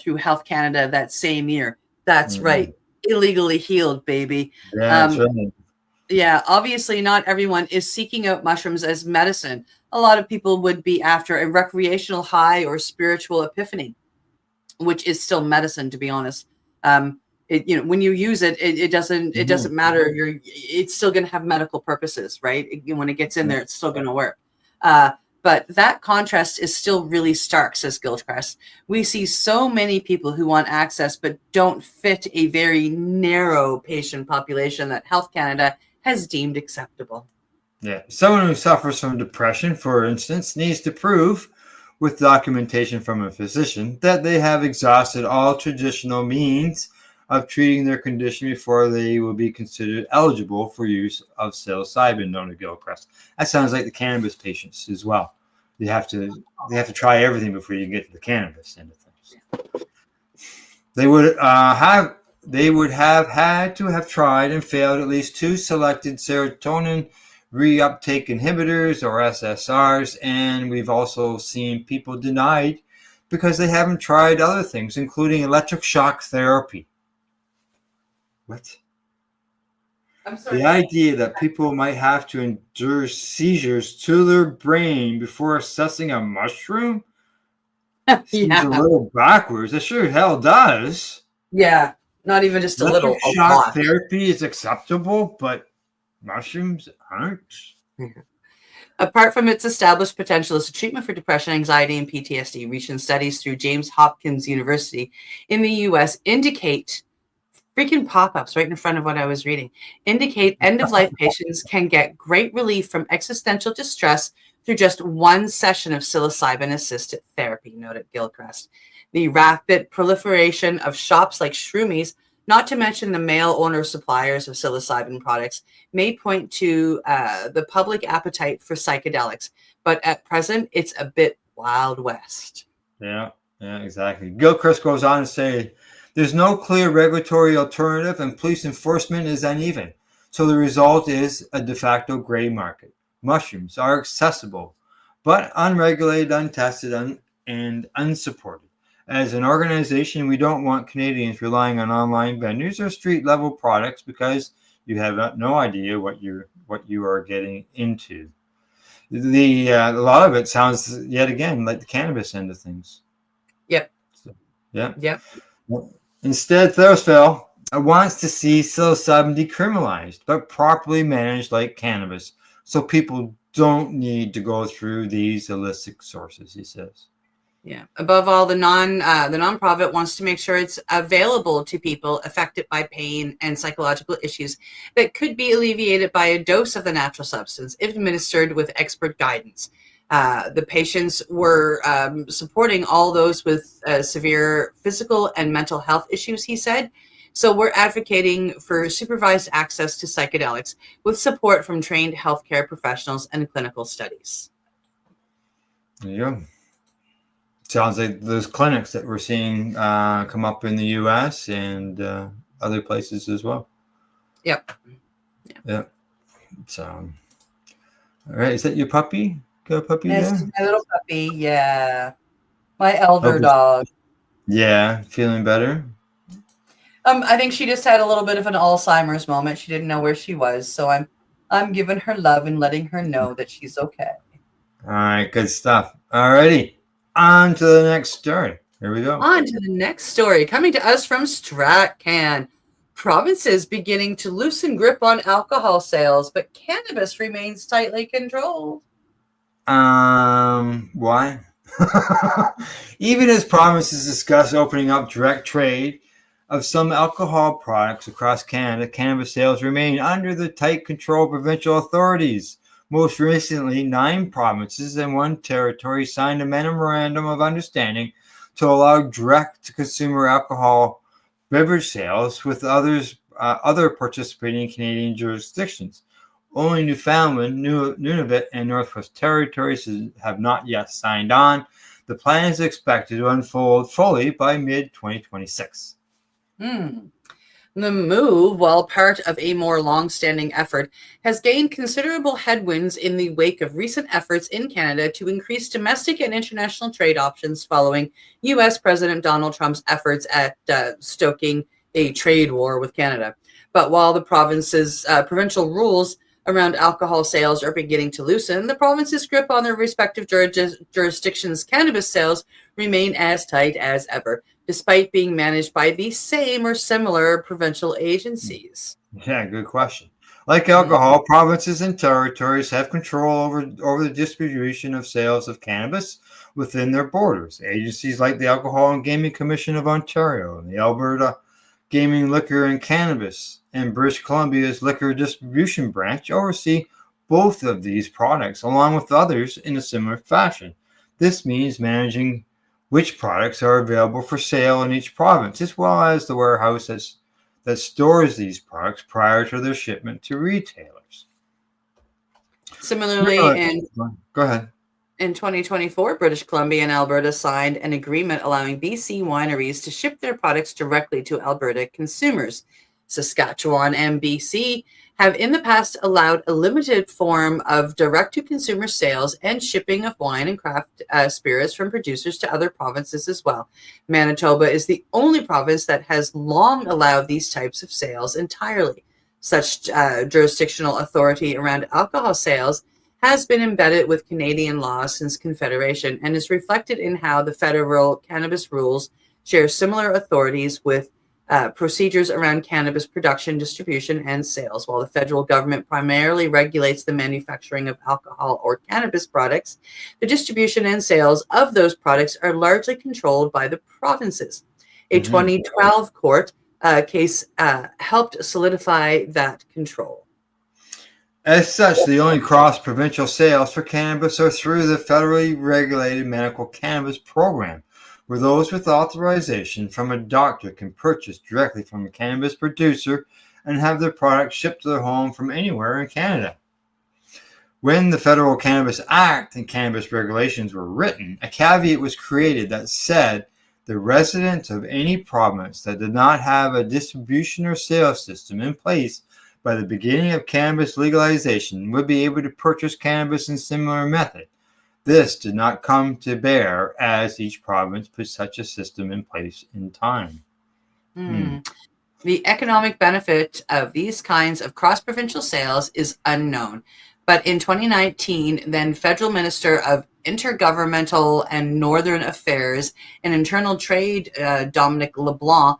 through Health Canada that same year. That's right. Illegally healed, baby. Yeah, that's right. Yeah, obviously not everyone is seeking out mushrooms as medicine. A lot of people would be after a recreational high or spiritual epiphany, which is still medicine, to be honest. When you use it, it doesn't matter. It's still going to have medical purposes, right? When it gets in there, it's still going to work. But that contrast is still really stark, says Gilchrist. We see so many people who want access but don't fit a very narrow patient population that Health Canada has deemed acceptable. Yeah. Someone who suffers from depression, for instance, needs to prove with documentation from a physician that they have exhausted all traditional means of treating their condition before they will be considered eligible for use of psilocybin, known as Gilchrist. That sounds like the cannabis patients as well. They have to try everything before you get to the cannabis end of things. They would have had to have tried and failed at least 2 selected serotonin reuptake inhibitors or SSRs, and we've also seen people denied because they haven't tried other things, including electric shock therapy. What? I'm sorry. The idea that people might have to endure seizures to their brain before assessing a mushroom seems a little backwards. It sure hell does. Yeah, not even just a little. Electric shock therapy is acceptable, but mushrooms aren't. Apart from its established potential as a treatment for depression, anxiety, and PTSD, recent studies through James Hopkins University in the U.S. indicate freaking pop-ups right in front of what I was reading, indicate end-of-life patients can get great relief from existential distress through just 1 session of psilocybin-assisted therapy, noted Gilchrist. The rapid proliferation of shops like Shroomies, not to mention the male owner suppliers of psilocybin products, may point to the public appetite for psychedelics, but at present, it's a bit Wild West. Yeah, exactly. Gilchrist goes on to say, there's no clear regulatory alternative and police enforcement is uneven. So the result is a de facto gray market. Mushrooms are accessible, but unregulated, untested, and unsupported. As an organization, we don't want Canadians relying on online vendors or street-level products because you have no idea what you are getting into. A lot of it sounds, yet again, like the cannabis end of things. Yep. So, yeah. Yep. Instead, TheraSil wants to see psilocybin decriminalized, but properly managed like cannabis, so people don't need to go through these illicit sources, he says. Yeah. Above all, the nonprofit wants to make sure it's available to people affected by pain and psychological issues that could be alleviated by a dose of the natural substance if administered with expert guidance. The patients were supporting all those with severe physical and mental health issues, he said. So we're advocating for supervised access to psychedelics with support from trained healthcare professionals and clinical studies. There you go. Sounds like those clinics that we're seeing come up in the U.S. and other places as well. Yep. Yep. So, all right. Is that your puppy? Got a puppy there? This is my little puppy. Yeah. My elder dog. Yeah. Feeling better? I think she just had a little bit of an Alzheimer's moment. She didn't know where she was. So I'm giving her love and letting her know that she's okay. All right. Good stuff. All righty. On to the next story. Here we go. On to the next story. Coming to us from StratCan. Provinces beginning to loosen grip on alcohol sales, but cannabis remains tightly controlled. Why? Even as provinces discuss opening up direct trade of some alcohol products across Canada, cannabis sales remain under the tight control of provincial authorities. Most recently, 9 provinces and 1 territory signed a memorandum of understanding to allow direct-to-consumer alcohol beverage sales with other participating Canadian jurisdictions. Only Newfoundland, Nunavut, and Northwest Territories have not yet signed on. The plan is expected to unfold fully by mid-2026. The move, while part of a more long-standing effort, has gained considerable headwinds in the wake of recent efforts in Canada to increase domestic and international trade options following U.S. President Donald Trump's efforts at stoking a trade war with Canada. But while the provincial rules around alcohol sales are beginning to loosen, the province's grip on their respective jurisdictions' cannabis sales remain as tight as ever, despite being managed by the same or similar provincial agencies. Yeah, good question. Like alcohol, provinces and territories have control over the distribution of sales of cannabis within their borders. Agencies like the Alcohol and Gaming Commission of Ontario and the Alberta Gaming, Liquor and Cannabis and British Columbia's Liquor Distribution Branch oversee both of these products, along with others in a similar fashion. This means managing which products are available for sale in each province, as well as the warehouse that stores these products prior to their shipment to retailers. Similarly, Go ahead. In 2024, British Columbia and Alberta signed an agreement allowing BC wineries to ship their products directly to Alberta consumers. Saskatchewan and BC have in the past allowed a limited form of direct-to-consumer sales and shipping of wine and craft spirits from producers to other provinces as well. Manitoba is the only province that has long allowed these types of sales entirely. Such jurisdictional authority around alcohol sales has been embedded with Canadian law since Confederation and is reflected in how the federal cannabis rules share similar authorities with procedures around cannabis production, distribution, and sales. While the federal government primarily regulates the manufacturing of alcohol or cannabis products, the distribution and sales of those products are largely controlled by the provinces. A 2012 court case helped solidify that control. As such, the only cross-provincial sales for cannabis are through the federally regulated medical cannabis program, where those with authorization from a doctor can purchase directly from a cannabis producer and have their product shipped to their home from anywhere in Canada. When the Federal Cannabis Act and cannabis regulations were written, a caveat was created that said the residents of any province that did not have a distribution or sales system in place by the beginning of cannabis legalization would be able to purchase cannabis in similar method. This did not come to bear as each province put such a system in place in time. The economic benefit of these kinds of cross-provincial sales is unknown. But in 2019, then Federal Minister of Intergovernmental and Northern Affairs and Internal Trade, Dominic LeBlanc,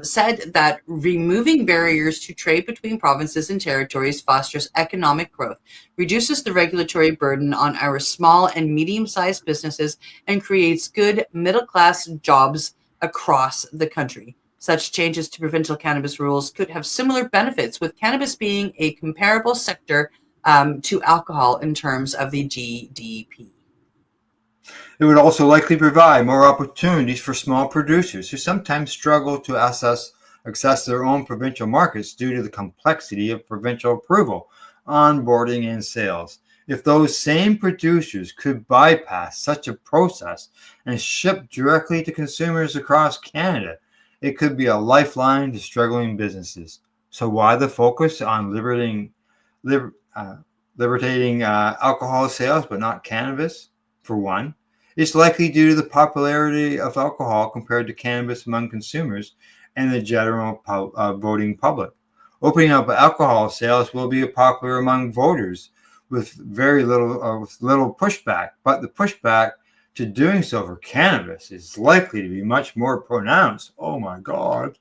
said that removing barriers to trade between provinces and territories fosters economic growth, reduces the regulatory burden on our small and medium-sized businesses, and creates good middle-class jobs across the country. Such changes to provincial cannabis rules could have similar benefits, with cannabis being a comparable sector to alcohol in terms of the GDP. It would also likely provide more opportunities for small producers who sometimes struggle to access their own provincial markets due to the complexity of provincial approval, onboarding, and sales. If those same producers could bypass such a process and ship directly to consumers across Canada, it could be a lifeline to struggling businesses. So why the focus on liberating alcohol sales but not cannabis? For one, it's likely due to the popularity of alcohol compared to cannabis among consumers and the general voting public. Opening up alcohol sales will be popular among voters with little pushback, but the pushback to doing so for cannabis is likely to be much more pronounced. Oh my God.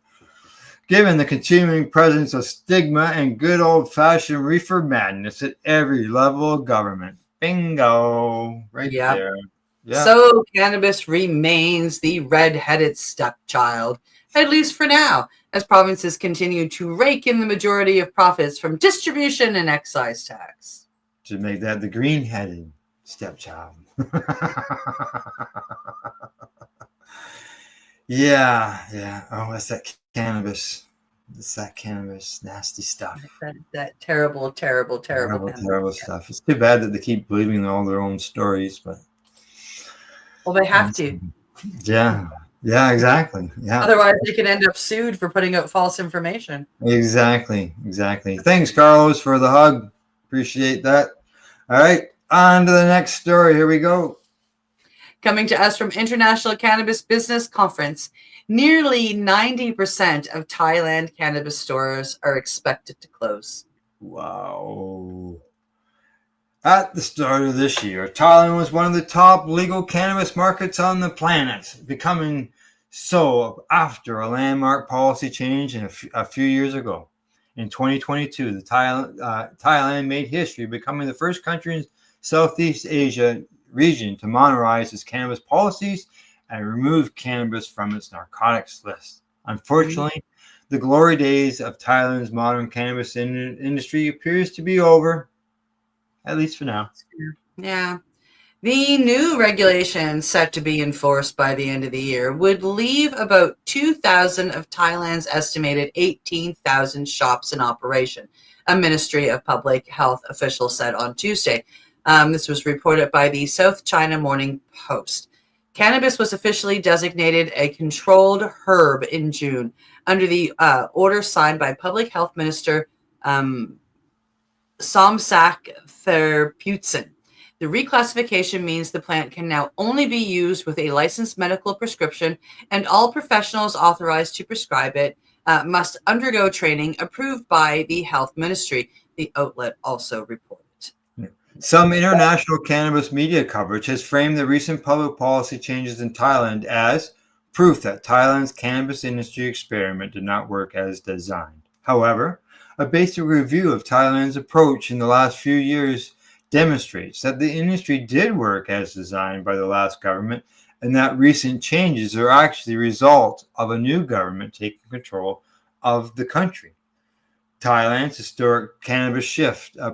Given the continuing presence of stigma and good old-fashioned reefer madness at every level of government. Bingo. Right there. Yeah. So cannabis remains the red-headed stepchild, at least for now, as provinces continue to rake in the majority of profits from distribution and excise tax. To make that the green-headed stepchild. Yeah. Oh, that's that cannabis. It's that cannabis, nasty stuff. That terrible stuff. It's too bad that they keep believing all their own stories, but well, they have to. Yeah. Yeah, exactly. Yeah, Otherwise, they could end up sued for putting out false information. exactly. Thanks, Carlos, for the hug. Appreciate that. All right, on to the next story. Here we go. Coming to us from International Cannabis Business Conference, nearly 90% of Thailand cannabis stores are expected to close. Wow. At the start of this year, Thailand was one of the top legal cannabis markets on the planet, becoming so after a landmark policy change a few years ago. In 2022, Thailand made history, becoming the first country in Southeast Asia region to monetize its cannabis policies and remove cannabis from its narcotics list. Unfortunately, the glory days of Thailand's modern cannabis industry appears to be over, at least for now. Yeah. The new regulations set to be enforced by the end of the year would leave about 2,000 of Thailand's estimated 18,000 shops in operation, a Ministry of Public Health official said on Tuesday. This was reported by the South China Morning Post. Cannabis was officially designated a controlled herb in June under the order signed by Public Health Minister Somsak Theraputsin. The reclassification means the plant can now only be used with a licensed medical prescription, and all professionals authorized to prescribe it must undergo training approved by the health ministry, the outlet also reported. Some international cannabis media coverage has framed the recent public policy changes in Thailand as proof that Thailand's cannabis industry experiment did not work as designed. However, a basic review of Thailand's approach in the last few years demonstrates that the industry did work as designed by the last government, and that recent changes are actually a result of a new government taking control of the country. Thailand's historic cannabis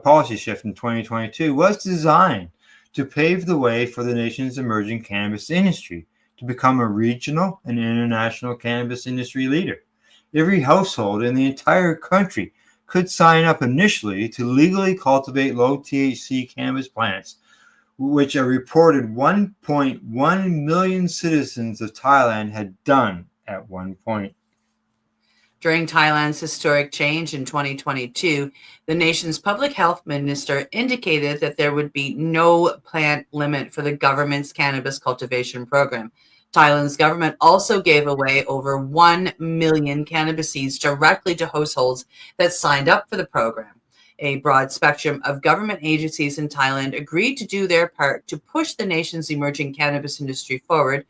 policy shift in 2022 was designed to pave the way for the nation's emerging cannabis industry to become a regional and international cannabis industry leader. Every household in the entire country could sign up initially to legally cultivate low THC cannabis plants, which a reported 1.1 million citizens of Thailand had done at one point. During Thailand's historic change in 2022, the nation's public health minister indicated that there would be no plant limit for the government's cannabis cultivation program. Thailand's government also gave away over 1 million cannabis seeds directly to households that signed up for the program. A broad spectrum of government agencies in Thailand agreed to do their part to push the nation's emerging cannabis industry forward.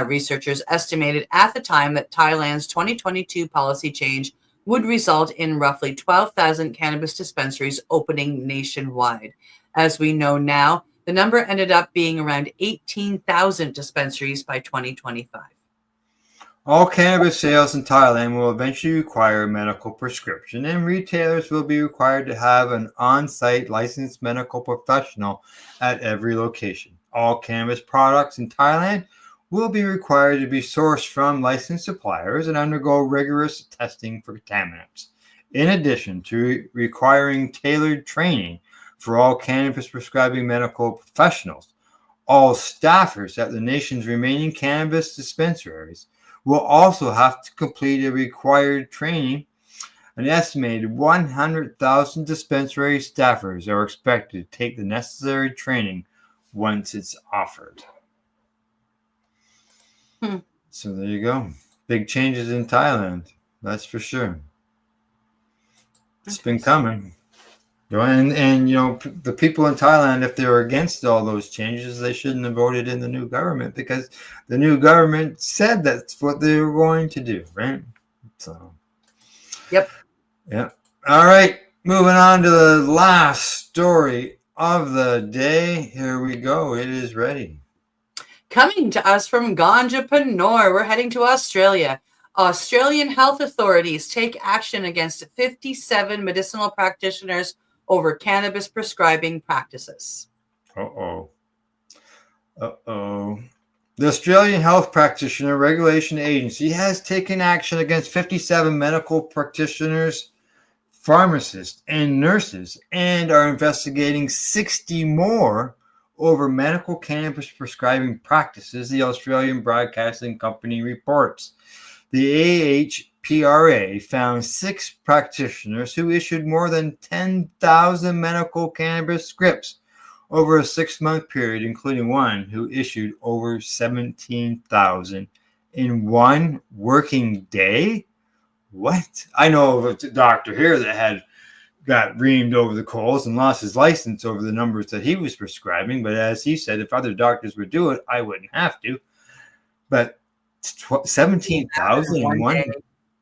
Researchers estimated at the time that Thailand's 2022 policy change would result in roughly 12,000 cannabis dispensaries opening nationwide. As we know now, the number ended up being around 18,000 dispensaries by 2025. All cannabis sales in Thailand will eventually require a medical prescription, and retailers will be required to have an on-site licensed medical professional at every location. All cannabis products in Thailand will be required to be sourced from licensed suppliers and undergo rigorous testing for contaminants. In addition to requiring tailored training for all cannabis prescribing medical professionals, all staffers at the nation's remaining cannabis dispensaries will also have to complete a required training. An estimated 100,000 dispensary staffers are expected to take the necessary training once it's offered. So there you go. Big changes in Thailand, that's for sure. It's been coming. And you know, the people in Thailand, if they're against all those changes, they shouldn't have voted in the new government, because the new government said that's what they were going to do, right? So, Yep. All right, moving on to the last story of the day. Here we go. It is ready. Coming to us from Ganjapur, we're heading to Australia. Australian health authorities take action against 57 medicinal practitioners over cannabis prescribing practices. The Australian Health Practitioner Regulation Agency has taken action against 57 medical practitioners, pharmacists, and nurses, and are investigating 60 more over medical cannabis prescribing practices, the Australian Broadcasting Company reports. The AHPRA found 6 practitioners who issued more than 10,000 medical cannabis scripts over a 6-month period, including one who issued over 17,000 in one working day. What? I know of a doctor here that got reamed over the coals and lost his license over the numbers that he was prescribing. But as he said, if other doctors would do it, I wouldn't have to. But 17,000 in one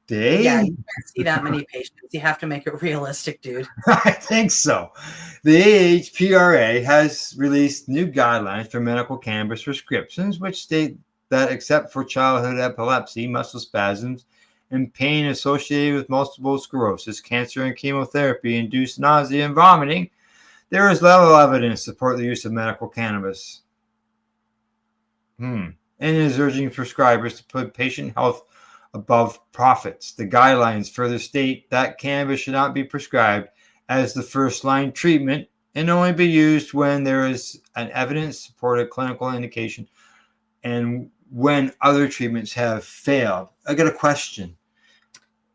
day? Yeah, you can't see that many patients. You have to make it realistic, dude. I think so. The AHPRA has released new guidelines for medical cannabis prescriptions, which state that except for childhood epilepsy, muscle spasms, and pain associated with multiple sclerosis, cancer, and chemotherapy-induced nausea and vomiting, there is little evidence to support the use of medical cannabis. And is urging prescribers to put patient health above profits. The guidelines further state that cannabis should not be prescribed as the first-line treatment and only be used when there is an evidence-supported clinical indication and when other treatments have failed. I got a question.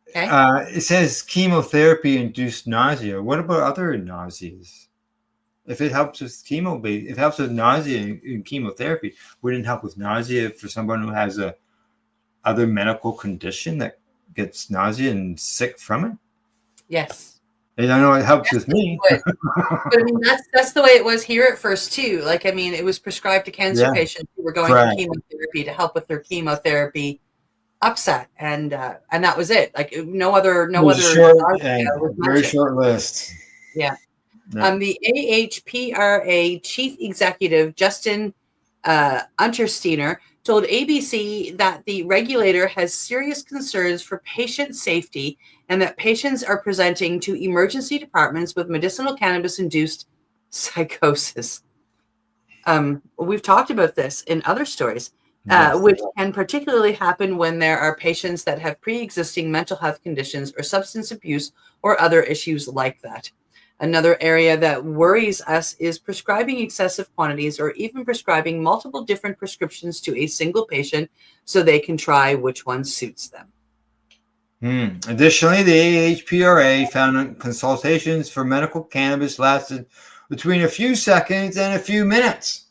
Okay. It says chemotherapy-induced nausea. What about other nauseas? If it helps with if it helps with nausea in chemotherapy, wouldn't it help with nausea for someone who has a other medical condition that gets nausea and sick from it? Yes. And I know it helps with me. But I mean, that's the way it was here at first too. Like, I mean, it was prescribed to cancer patients who were going for chemotherapy to help with their chemotherapy upset, and that was it. Like no other very short list. Yeah. The AHPRA chief executive Justin Untersteiner told ABC that the regulator has serious concerns for patient safety and that patients are presenting to emergency departments with medicinal cannabis-induced psychosis. We've talked about this in other stories, which can particularly happen when there are patients that have pre-existing mental health conditions or substance abuse or other issues like that. Another area that worries us is prescribing excessive quantities or even prescribing multiple different prescriptions to a single patient so they can try which one suits them. Additionally, the AHPRA found consultations for medical cannabis lasted between a few seconds and a few minutes.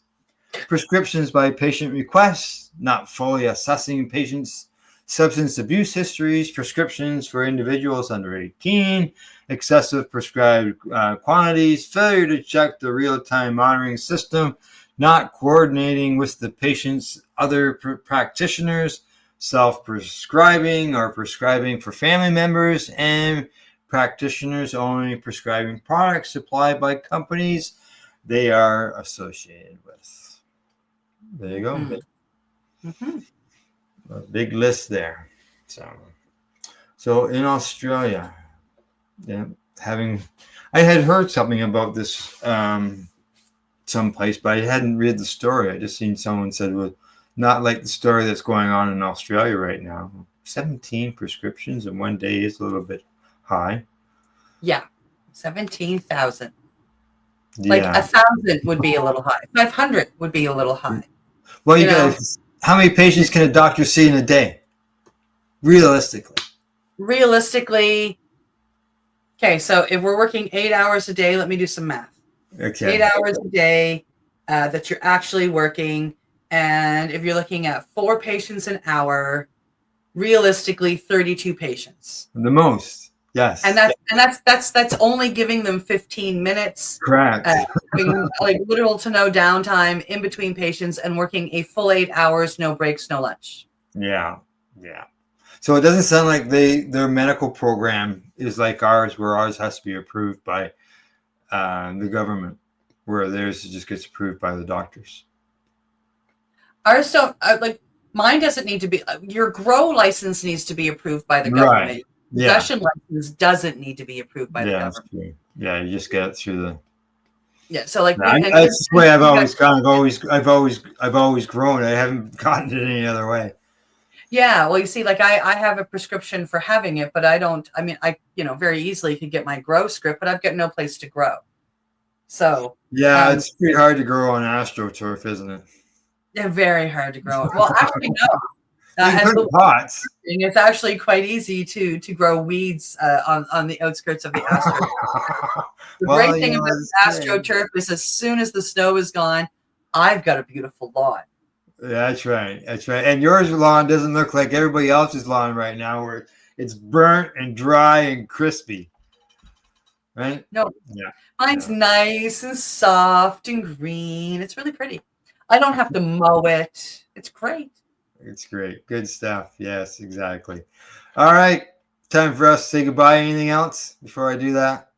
Prescriptions by patient request, not fully assessing patients' substance abuse histories, prescriptions for individuals under 18, excessive prescribed quantities, failure to check the real-time monitoring system, not coordinating with the patient's other practitioners, self-prescribing or prescribing for family members, and practitioners only prescribing products supplied by companies they are associated with. There you go. A big list there. So in Australia, I had heard something about this someplace, but I hadn't read the story. I just seen someone said, well, not like the story that's going on in Australia right now. 17 prescriptions in one day is a little bit high. Yeah, 17,000. Like 1,000 would be a little high. 500 would be a little high. Well, you guys, how many patients can a doctor see in a day? Realistically. Okay, so if we're working 8 hours a day, let me do some math. Okay. 8 hours a day that you're actually working. And if you're looking at 4 patients an hour, realistically 32 patients. The most, yes. And that's only giving them 15 minutes. Correct. Like literal to no downtime in between patients and working a full 8 hours, no breaks, no lunch. Yeah. So it doesn't sound like their medical program is like ours, where ours has to be approved by the government, where theirs just gets approved by the doctors. Ours don't mine doesn't need to be. Your grow license needs to be approved by the government. Right. Possession license doesn't need to be approved by the government. That's true. Yeah, you just get it through the. Yeah, so like that's the way I've always gone. I've always grown. I haven't gotten it any other way. Yeah, well, you see, like I have a prescription for having it, but I don't. I mean, I very easily could get my grow script, but I've got no place to grow. So Yeah, it's pretty hard to grow on AstroTurf, isn't it? they're very hard to grow. Well, actually, no. You can As put the pots. it's actually quite easy to grow weeds on the outskirts of the AstroTurf. The Well, great thing you know, about it's- AstroTurf is as soon as the snow is gone, I've got a beautiful lawn. That's right. That's right. And yours lawn doesn't look like everybody else's lawn right now, where it's burnt and dry and crispy. Right? No, Yeah. mine's nice and soft and green. It's really pretty. I don't have to mow it. It's great. It's great. Good stuff. Yes, exactly. All right. Time for us to say goodbye. Anything else before I do that?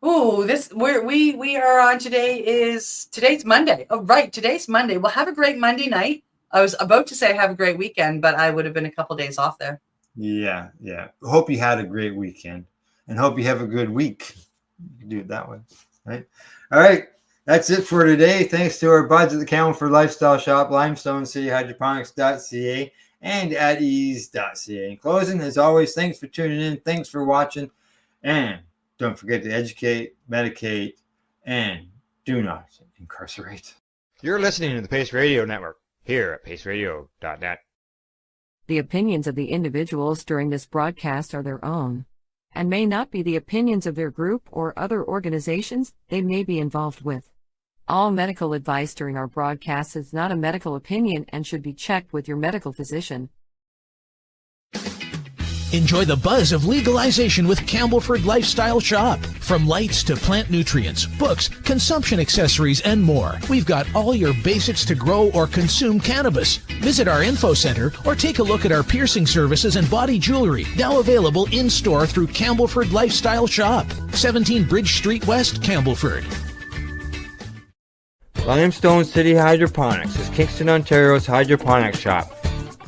Ooh, we are on today's Monday. Oh, right. Today's Monday. Well, have a great Monday night. I was about to say have a great weekend, but I would have been a couple days off there. Yeah. Yeah. Hope you had a great weekend and hope you have a good week. You can do it that way. Right. All right. That's it for today. Thanks to our buds at the Campbellford Lifestyle Shop, Limestone City Hydroponics.ca and At-Eze.ca. In closing, as always, thanks for tuning in. Thanks for watching. And don't forget to educate, medicate, and do not incarcerate. You're listening to the Pace Radio Network here at paceradio.net. The opinions of the individuals during this broadcast are their own, and may not be the opinions of their group or other organizations they may be involved with. All medical advice during our broadcast is not a medical opinion and should be checked with your medical physician. Enjoy the buzz of legalization with Campbellford Lifestyle Shop. From lights to plant nutrients, books, consumption accessories, and more, we've got all your basics to grow or consume cannabis. Visit our info center or take a look at our piercing services and body jewelry, now available in-store through Campbellford Lifestyle Shop, 17 Bridge Street West, Campbellford. Limestone City Hydroponics is Kingston, Ontario's hydroponics shop.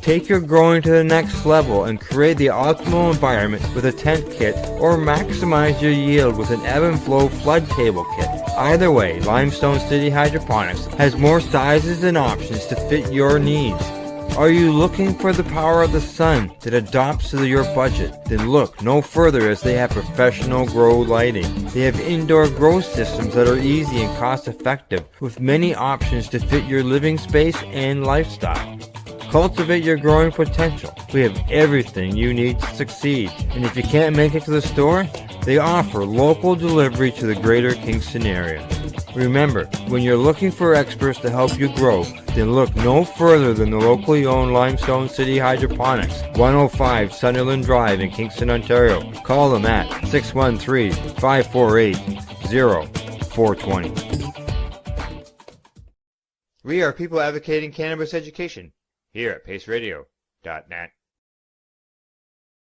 Take your growing to the next level and create the optimal environment with a tent kit or maximize your yield with an ebb and flow flood table kit. Either way, Limestone City Hydroponics has more sizes and options to fit your needs. Are you looking for the power of the sun that adapts to your budget? Then look no further, as they have professional grow lighting. They have indoor grow systems that are easy and cost effective with many options to fit your living space and lifestyle. Cultivate your growing potential. We have everything you need to succeed. And if you can't make it to the store, they offer local delivery to the greater Kingston area. Remember, when you're looking for experts to help you grow, then look no further than the locally owned Limestone City Hydroponics, 105 Sunderland Drive in Kingston, Ontario. Call them at 613-548-0420. We are people advocating cannabis education here at paceradio.net.